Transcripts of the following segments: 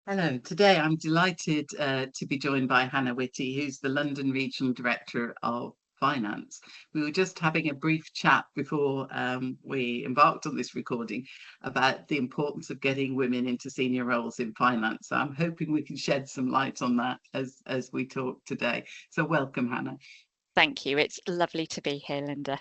Hello, today I'm delighted to be joined by Hannah Witty, who's the London Regional Director of Finance. We were just having a brief chat before we embarked on this recording about the importance of getting women into senior roles in finance. So I'm hoping we can shed some light on that as we talk today. So welcome, Hannah. Thank you. It's lovely to be here, Linda.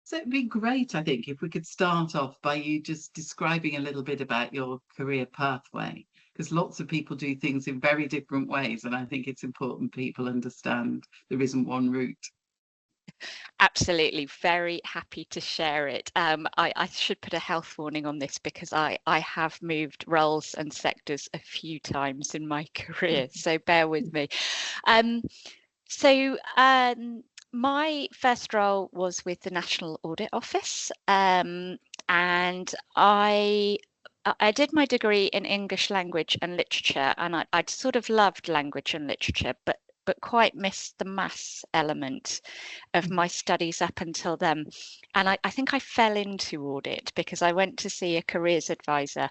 So it'd be great, I think, if we could start off by you just describing a little bit about your career pathway, because lots of people do things in very different ways, and I think it's important people understand there isn't one route. Absolutely, very happy to share it. I should put a health warning on this because I have moved roles and sectors a few times in my career, so bear with me. Um, so my first role was with the National Audit Office, and I did my degree in English language and literature, and I'd sort of loved language and literature, but quite missed the maths element of my studies up until then. And I think I fell into audit because I went to see a careers advisor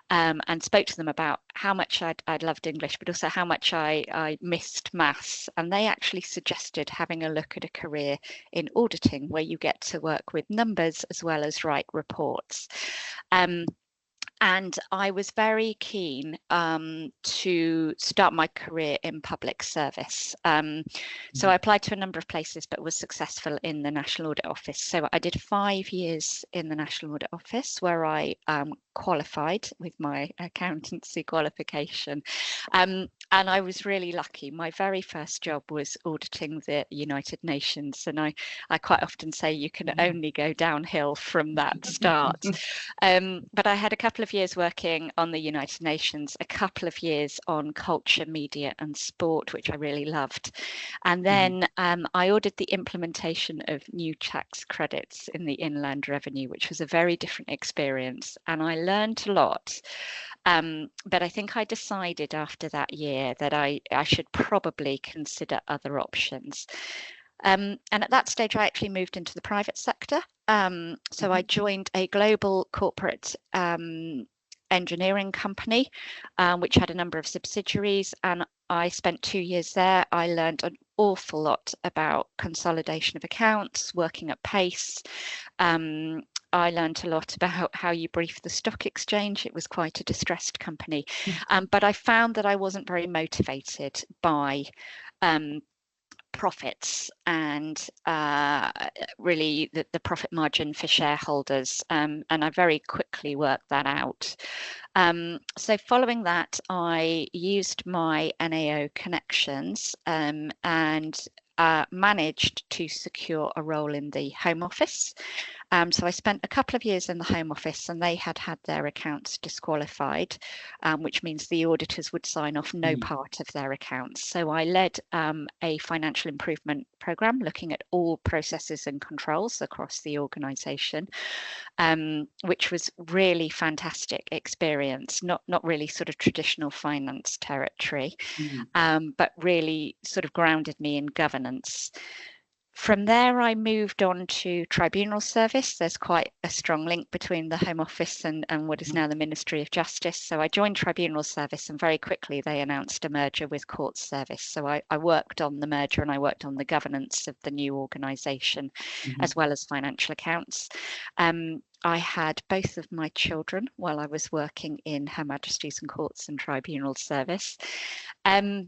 and spoke to them about how much I'd loved English, but also how much I missed maths. And they actually suggested having a look at a career in auditing where you get to work with numbers as well as write reports. And I was very keen to start my career in public service. So I applied to a number of places, but was successful in the National Audit Office. So I did 5 years in the National Audit Office where I qualified with my accountancy qualification. And I was really lucky. My very first job was auditing the United Nations. And I quite often say you can only go downhill from that start. But I had a couple of years working on the United Nations, a couple of years on culture, media and sport, which I really loved. And then I ordered the implementation of new tax credits in the Inland Revenue, which was a very different experience. And I learned a lot. But I think I decided after that year that I should probably consider other options. And at that stage, I actually moved into the private sector. So I joined a global corporate engineering company, which had a number of subsidiaries, and I spent 2 years there. I learned an awful lot about consolidation of accounts, working at pace. I learned a lot about how you brief the stock exchange. It was quite a distressed company, but I found that I wasn't very motivated by profits and really the profit margin for shareholders, and I very quickly worked that out. So following that, I used my NAO connections and managed to secure a role in the Home Office. So I spent a couple of years in the Home Office, and they had their accounts disqualified, which means the auditors would sign off no part of their accounts. So I led a financial improvement programme looking at all processes and controls across the organisation, which was really fantastic experience, not really sort of traditional finance territory, but really sort of grounded me in governance. From there, I moved on to Tribunal Service. There's quite a strong link between the Home Office and what is now the Ministry of Justice. So I joined Tribunal Service, and very quickly they announced a merger with Court Service. So I worked on the merger, and I worked on the governance of the new organisation, as well as financial accounts. I had both of my children while I was working in Her Majesty's and Courts and Tribunal Service. And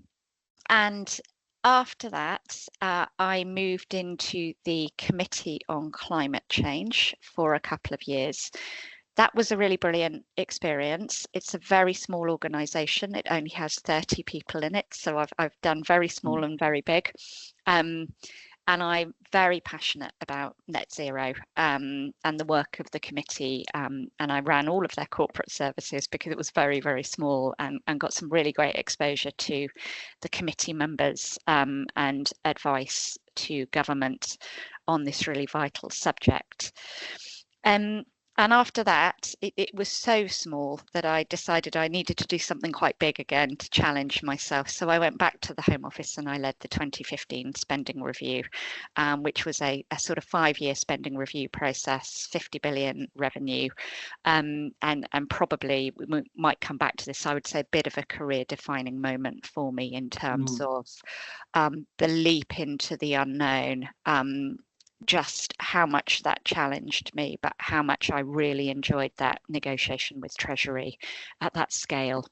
after that, I moved into the Committee on Climate Change for a couple of years. That was a really brilliant experience. It's a very small organisation. It only has 30 people in it. So I've done very small and very big. And I'm very passionate about net zero and the work of the committee. And I ran all of their corporate services because it was very, very small, and got some really great exposure to the committee members and advice to government on this really vital subject. And after that, it was so small that I decided I needed to do something quite big again to challenge myself. So I went back to the Home Office and I led the 2015 spending review, which was a sort of 5-year spending review process, 50 billion revenue. And probably we might come back to this, I would say a bit of a career defining moment for me in terms of the leap into the unknown. Just how much that challenged me, but how much I really enjoyed that negotiation with Treasury at that scale.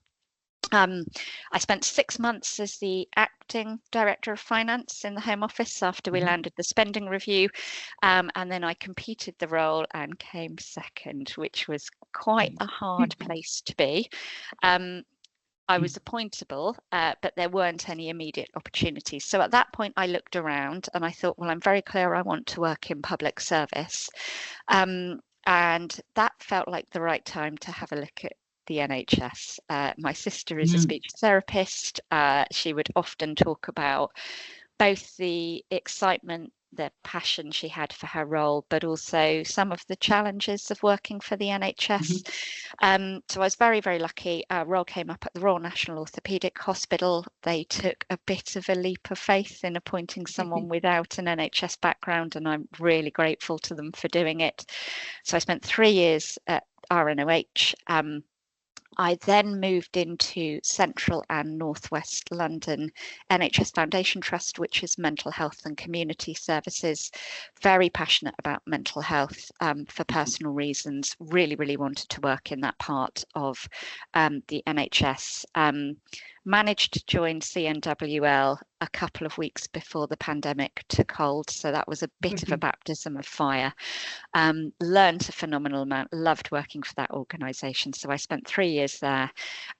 I spent 6 months as the acting director of finance in the Home Office after we landed the spending review, and then I competed the role and came second, which was quite a hard place to be. I was appointable, but there weren't any immediate opportunities. So at that point, I looked around and I thought, well, I'm very clear I want to work in public service. And that felt like the right time to have a look at the NHS. My sister is a speech therapist. She would often talk about both the excitement, the passion she had for her role, but also some of the challenges of working for the NHS. So I was very, very lucky. A role came up at the Royal National Orthopaedic Hospital. They took a bit of a leap of faith in appointing someone without an NHS background, and I'm really grateful to them for doing it. So I spent 3 years at RNOH. I then moved into Central and Northwest London NHS Foundation Trust, which is mental health and community services. Very passionate about mental health for personal reasons. Really, really wanted to work in that part of the NHS. Managed to join CNWL a couple of weeks before the pandemic took hold. So that was a bit of a baptism of fire. Learned a phenomenal amount, loved working for that organisation. So I spent 3 years there.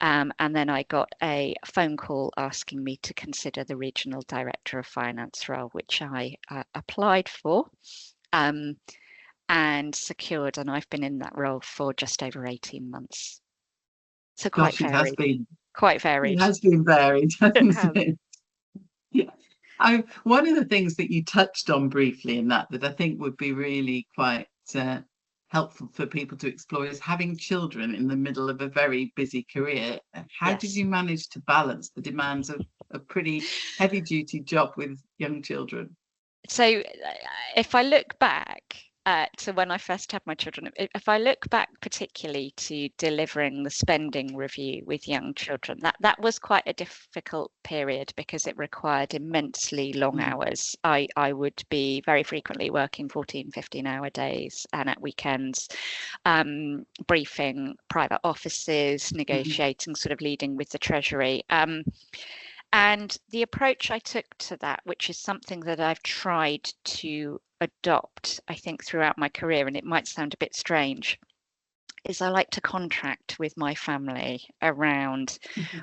And then I got a phone call asking me to consider the Regional Director of Finance role, which I applied for and secured. And I've been in that role for just over 18 months. So quite varied. It has been. Quite varied. It has been varied, hasn't it? Yeah. One of the things that you touched on briefly in that I think would be really quite helpful for people to explore is having children in the middle of a very busy career. How did you manage to balance the demands of a pretty heavy duty job with young children? So if I look back to when I first had my children, if I look back particularly to delivering the spending review with young children, that was quite a difficult period because it required immensely long hours. I would be very frequently working 14, 15-hour days and at weekends, briefing private offices, negotiating, sort of leading with the Treasury. And the approach I took to that, which is something that I've tried to adopt, I think, throughout my career, and it might sound a bit strange, is I like to contract with my family around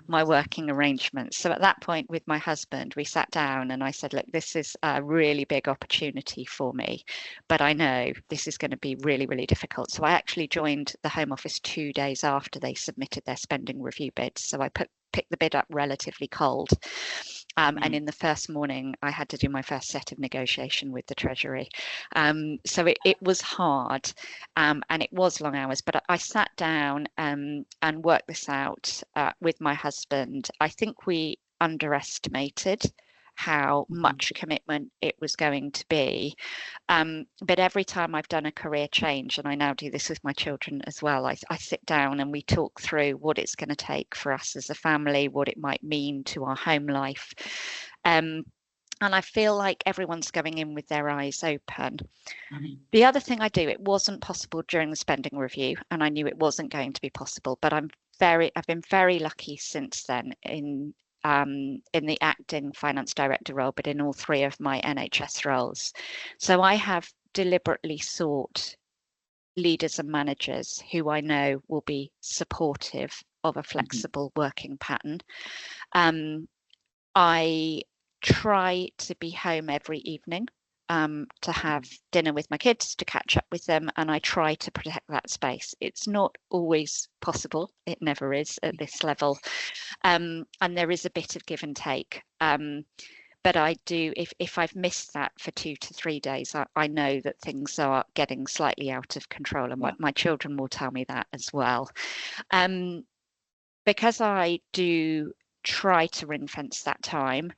my working arrangements. So at that point with my husband, we sat down and I said, look, this is a really big opportunity for me, but I know this is going to be really, really difficult. So I actually joined the Home Office 2 days after they submitted their spending review bids. So I picked the bid up relatively cold. And in the first morning, I had to do my first set of negotiation with the Treasury. So it was hard and it was long hours, but I sat down and worked this out with my husband. I think we underestimated how much commitment it was going to be. But every time I've done a career change, and I now do this with my children as well, I sit down and we talk through what it's going to take for us as a family, what it might mean to our home life. And I feel like everyone's going in with their eyes open. The other thing I do, it wasn't possible during the spending review, and I knew it wasn't going to be possible, but I've been very lucky since then in the acting finance director role, but in all 3 of my NHS roles. So I have deliberately sought leaders and managers who I know will be supportive of a flexible working pattern. I try to be home every evening to have dinner with my kids, to catch up with them, and I try to protect that space. It's not always possible. It never is at this level. And there is a bit of give and take. But I do, if I've missed that for 2 to 3 days, I know that things are getting slightly out of control, and my children will tell me that as well. Because I do try to ring fence that time,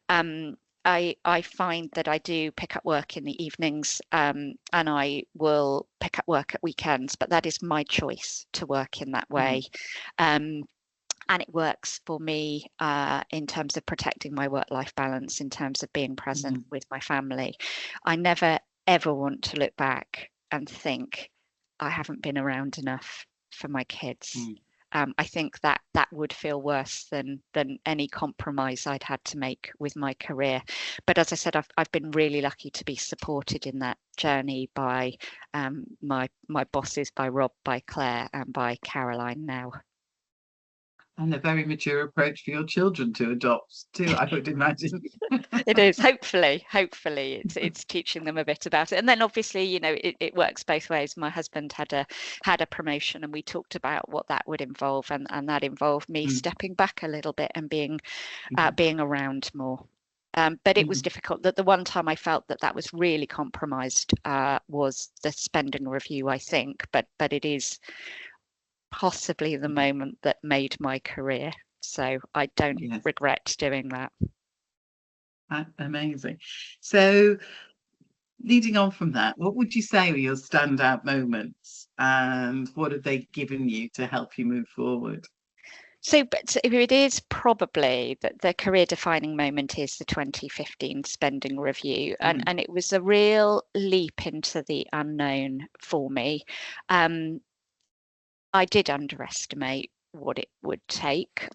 I find that I do pick up work in the evenings, and I will pick up work at weekends, but that is my choice to work in that way. And it works for me in terms of protecting my work-life balance, in terms of being present with my family. I never, ever want to look back and think I haven't been around enough for my kids. I think that would feel worse than any compromise I'd had to make with my career. But as I said, I've been really lucky to be supported in that journey by my bosses, by Rob, by Claire, and by Caroline now. And a very mature approach for your children to adopt too, I would imagine. It is, hopefully it's teaching them a bit about it. And then obviously, you know, it works both ways. My husband had a promotion, and we talked about what that would involve, and that involved me stepping back a little bit and being around more. But it was difficult. That the one time I felt that was really compromised was the spending review, I think, but it is possibly the moment that made my career. So I don't regret doing that. Amazing. So leading on from that, what would you say were your standout moments, and what have they given you to help you move forward? So it is probably that the career defining moment is the 2015 spending review, and it was a real leap into the unknown for me. I did underestimate what it would take.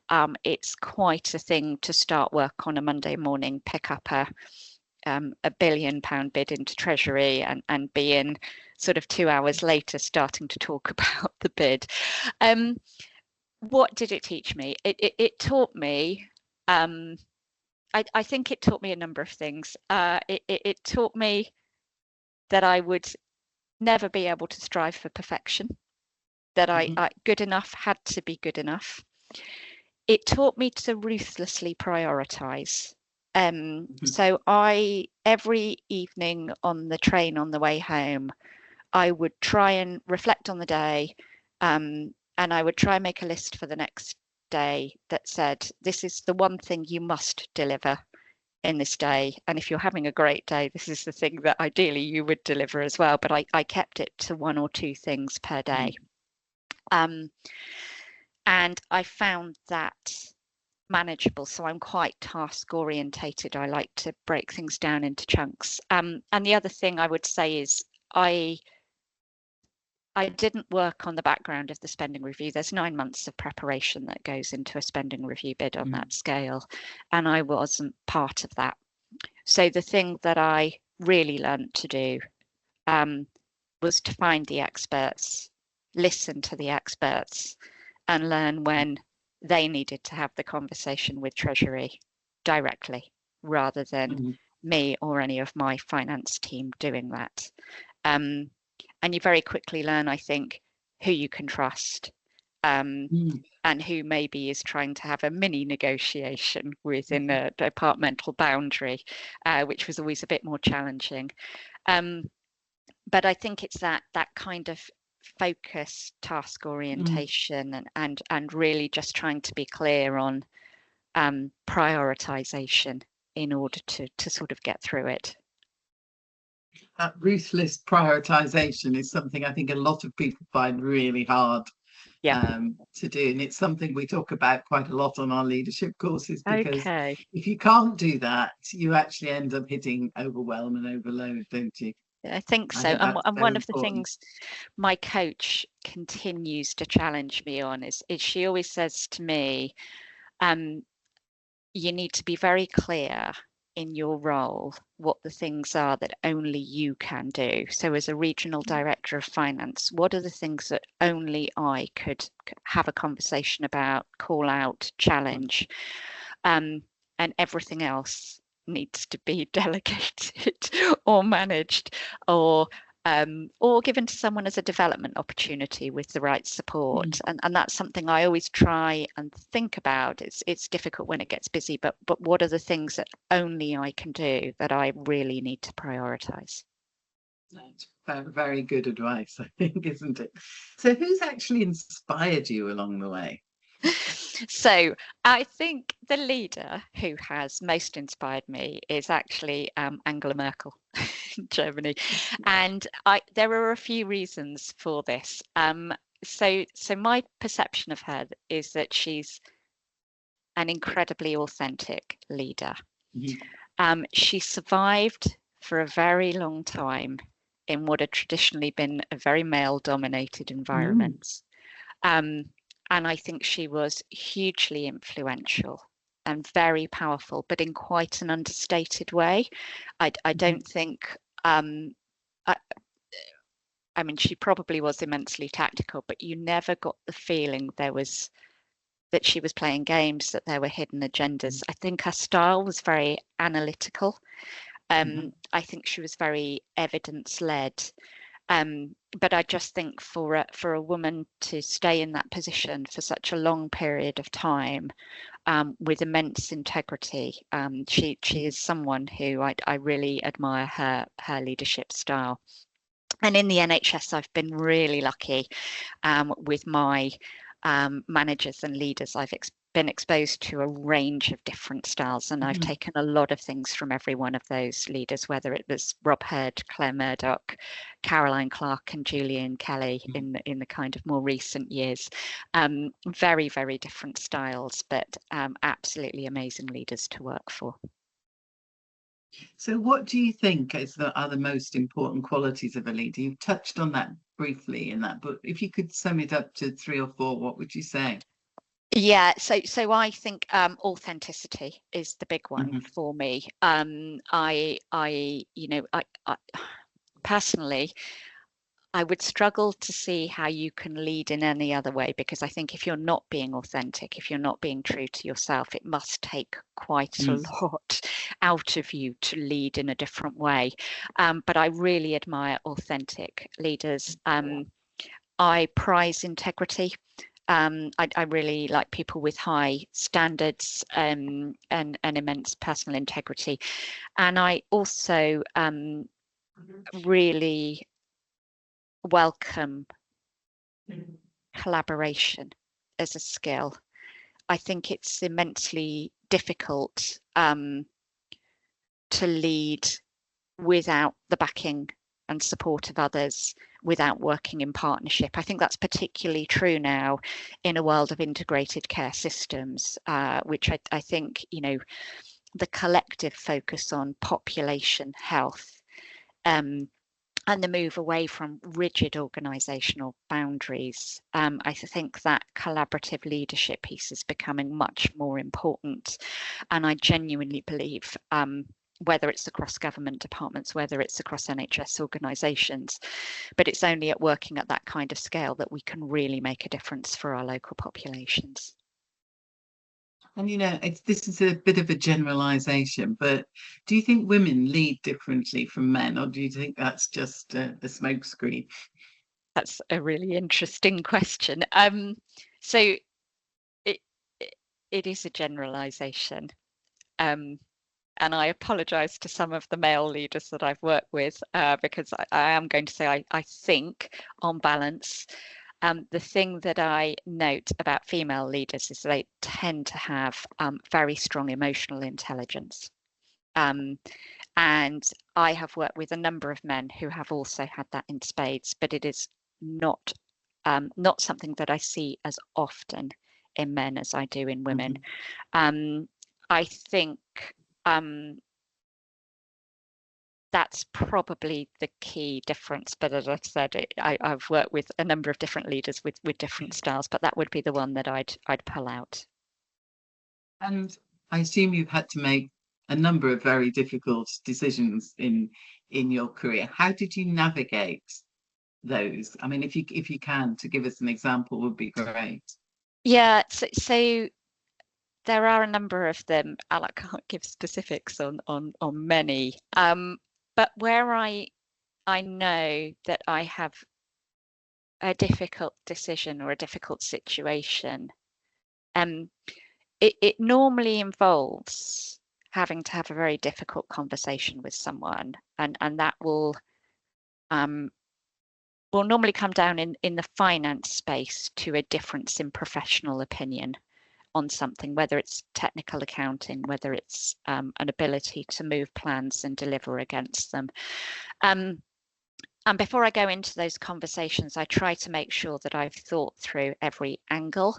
It's quite a thing to start work on a Monday morning, pick up a £1 billion bid into Treasury, and be in sort of 2 hours later starting to talk about the bid. What did it teach me? It taught me, I think it taught me a number of things. It taught me that I would never be able to strive for perfection, that I good enough had to be good enough. It taught me to ruthlessly prioritize. So every evening on the train on the way home, I would try and reflect on the day, and I would try and make a list for the next day that said, this is the one thing you must deliver in this day, and if you're having a great day, this is the thing that ideally you would deliver as well. But I kept it to 1 or 2 things per day. And I found that manageable. So I'm quite task orientated. I like to break things down into chunks. And the other thing I would say is I didn't work on the background of the spending review. There's 9 months of preparation that goes into a spending review bid on that scale, and I wasn't part of that. So the thing that I really learned to do was to find the experts, listen to the experts, and learn when they needed to have the conversation with Treasury directly, rather than me or any of my finance team doing that. And you very quickly learn, I think, who you can trust, and who maybe is trying to have a mini negotiation within a departmental boundary, which was always a bit more challenging. But I think it's that kind of focus, task orientation, and really just trying to be clear on prioritization in order to sort of get through it. That ruthless prioritization is something I think a lot of people find really hard to do, and it's something we talk about quite a lot on our leadership courses, because if you can't do that, you actually end up hitting overwhelm and overload, don't you? I think so. And one of the things my coach continues to challenge me on is she always says to me, you need to be very clear in your role what the things are that only you can do. So as a regional director of finance, what are the things that only I could have a conversation about, call out, challenge, and everything else needs to be delegated or managed, or or given to someone as a development opportunity with the right support. And that's something I always try and think about. It's difficult when it gets busy, but what are the things that only I can do that I really need to prioritise? That's very, very good advice, I think, isn't it? So who's actually inspired you along the way? So I think the leader who has most inspired me is actually Angela Merkel in Germany. And there are a few reasons for this. So my perception of her is that she's an incredibly authentic leader. She survived for a very long time in what had traditionally been a very male-dominated environment. And I think she was hugely influential and very powerful, but in quite an understated way. I don't think, I mean, she probably was immensely tactical, but you never got the feeling that she was playing games, that there were hidden agendas. I think her style was very analytical. I think she was very evidence-led. But I just think for a woman to stay in that position for such a long period of time with immense integrity, she is someone who I really admire her leadership style. And in the NHS, I've been really lucky with my managers and leaders. I've been exposed to a range of different styles, and I've taken a lot of things from every one of those leaders, whether it was Rob Hurd, Claire Murdoch, Caroline Clark and Julian Kelly in the kind of more recent years. Very, very different styles, but absolutely amazing leaders to work for. So what do you think are the most important qualities of a leader? You've touched on that briefly in that book. If you could sum it up to 3 or 4, what would you say? Yeah, so I think authenticity is the big one for me. I personally, I would struggle to see how you can lead in any other way, because I think if you're not being authentic, if you're not being true to yourself, it must take quite a lot out of you to lead in a different way. But I really admire authentic leaders. I prize integrity. I really like people with high standards and immense personal integrity. And I also really welcome collaboration as a skill. I think it's immensely difficult to lead without the backing and support of others, without working in partnership. I think that's particularly true now in a world of integrated care systems, which I think, the collective focus on population health and the move away from rigid organisational boundaries. I think that collaborative leadership piece is becoming much more important. And I genuinely believe whether it's across government departments, whether it's across NHS organisations, but it's only at working at that kind of scale that we can really make a difference for our local populations. And this is a bit of a generalisation, but do you think women lead differently from men, or do you think that's just a smokescreen? That's a really interesting question. So it is a generalisation. And I apologise to some of the male leaders that I've worked with, because I am going to say I think, on balance, the thing that I note about female leaders is they tend to have very strong emotional intelligence. And I have worked with a number of men who have also had that in spades, but it is not something that I see as often in men as I do in women. I think that's probably the key difference. But as I've said, I've worked with a number of different leaders with different styles, but that would be the one that I'd pull out. And I assume you've had to make a number of very difficult decisions in your career. How did you navigate those? I mean, if you can, to give us an example would be great. Yeah, so there are a number of them, and I can't give specifics on many. But where I I know that I have a difficult decision or a difficult situation, it normally involves having to have a very difficult conversation with someone, and that will normally come down in the finance space to a difference in professional opinion on something, whether it's technical accounting, whether it's an ability to move plans and deliver against them. And before I go into those conversations, I try to make sure that I've thought through every angle.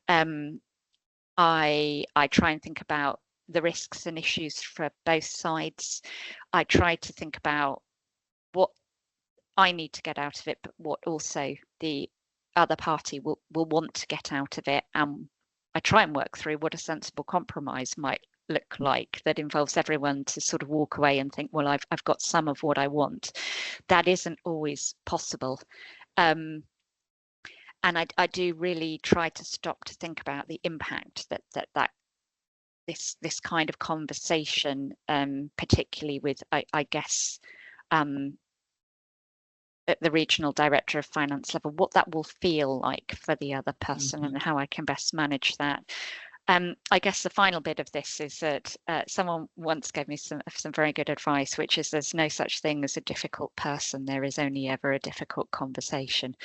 I try and think about the risks and issues for both sides. I try to think about what I need to get out of it, but what also the other party will want to get out of it. I try and work through what a sensible compromise might look like that involves everyone to sort of walk away and think, well, I've got some of what I want. That isn't always possible. And I do really try to stop to think about the impact that this kind of conversation, particularly with, I guess, at the regional director of finance level, what that will feel like for the other person and how I can best manage that. I guess the final bit of this is that someone once gave me some very good advice, which is there's no such thing as a difficult person. There is only ever a difficult conversation.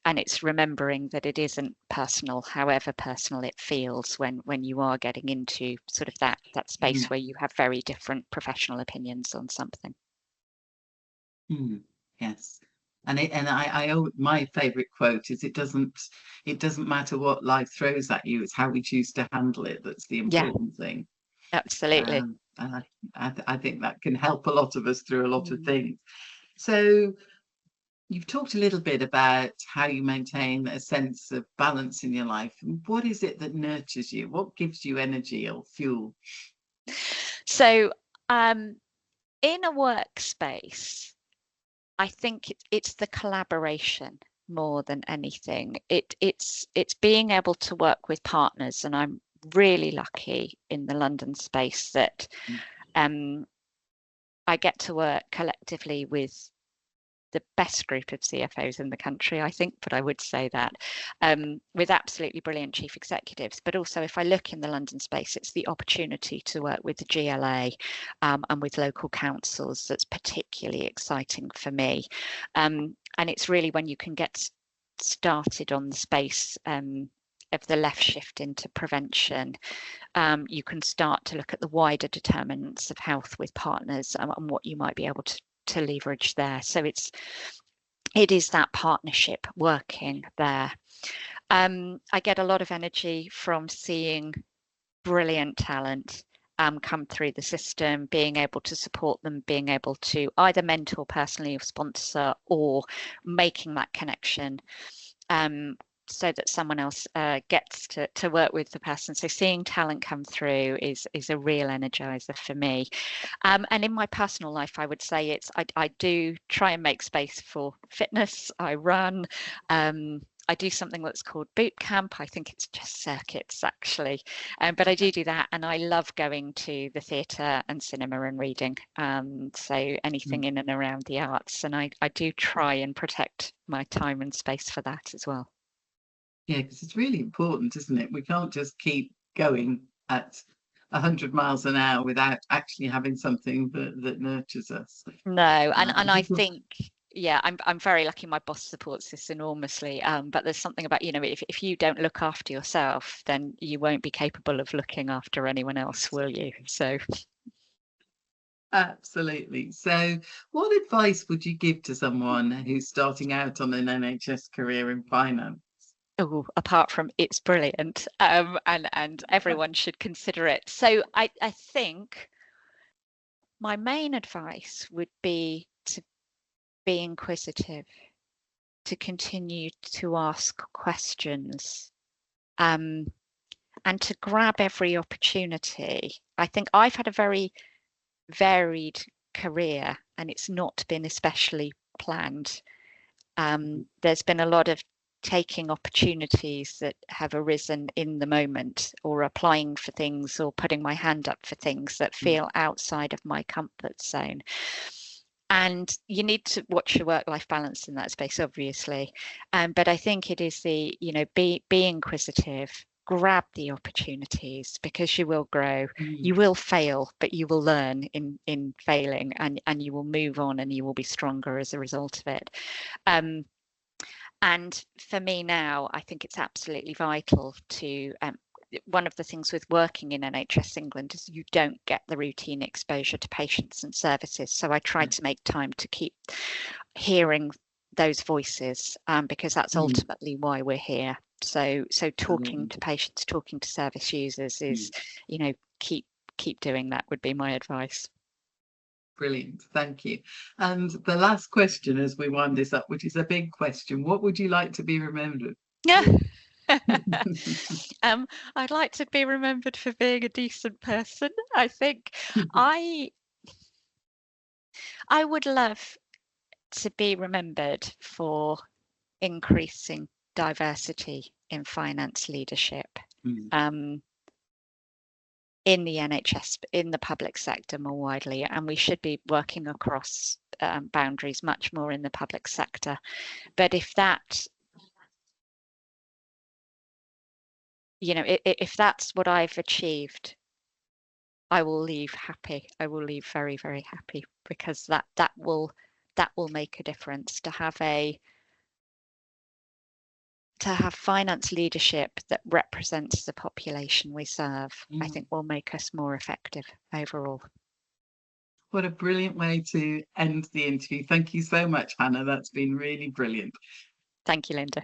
And it's remembering that it isn't personal, however personal it feels when you are getting into sort of that space where you have very different professional opinions on something. Yes. And my favorite quote is, it doesn't matter what life throws at you, it's how we choose to handle it that's the important thing. Absolutely. And I think that can help a lot of us through a lot of things. So you've talked a little bit about how you maintain a sense of balance in your life. What is it that nurtures you? What gives you energy or fuel? So in a workspace, I think it's the collaboration more than anything. It's being able to work with partners, and I'm really lucky in the London space that I get to work collectively with the best group of CFOs in the country, I think, but I would say that, with absolutely brilliant chief executives. But also, if I look in the London space, it's the opportunity to work with the GLA and with local councils that's particularly exciting for me. And it's really when you can get started on the space of the left shift into prevention, you can start to look at the wider determinants of health with partners and what you might be able to leverage there. So it is that partnership working there. I get a lot of energy from seeing brilliant talent come through the system, being able to support them, being able to either mentor personally or sponsor, or making that connection so that someone else gets to work with the person. So seeing talent come through is a real energizer for me. And in my personal life, I would say I do try and make space for fitness. I run. I do something that's called boot camp. I think it's just circuits, actually. But I do that, and I love going to the theatre and cinema and reading. So anything in and around the arts. And I do try and protect my time and space for that as well. Yeah, because it's really important, isn't it? We can't just keep going at 100 miles an hour without actually having something that nurtures us. No, and I think, yeah, I'm very lucky. My boss supports this enormously. But there's something about, if you don't look after yourself, then you won't be capable of looking after anyone else, will you? So. Absolutely. So what advice would you give to someone who's starting out on an NHS career in finance? Oh, apart from it's brilliant, and everyone should consider it. So I think my main advice would be to be inquisitive, to continue to ask questions, and to grab every opportunity. I think I've had a very varied career, and it's not been especially planned. There's been a lot of taking opportunities that have arisen in the moment, or applying for things, or putting my hand up for things that feel outside of my comfort zone. And you need to watch your work-life balance in that space, obviously. But I think it is the, be inquisitive, grab the opportunities, because you will grow. You will fail, but you will learn in failing, and you will move on, and you will be stronger as a result of it. And for me now, I think it's absolutely vital to one of the things with working in NHS England is you don't get the routine exposure to patients and services. So I try to make time to keep hearing those voices, because that's ultimately why we're here. So talking to patients, talking to service users is, keep doing that would be my advice. Brilliant, thank you. And the last question as we wind this up, which is a big question, what would you like to be remembered? I'd like to be remembered for being a decent person. I think I would love to be remembered for increasing diversity in finance leadership, in the NHS, in the public sector more widely, and we should be working across boundaries much more in the public sector. But if that, if that's what I've achieved, I will leave happy. I will leave very, very happy, because that will make a difference. To have finance leadership that represents the population we serve, I think will make us more effective overall. What a brilliant way to end the interview. Thank you so much, Hannah. That's been really brilliant. Thank you, Linda.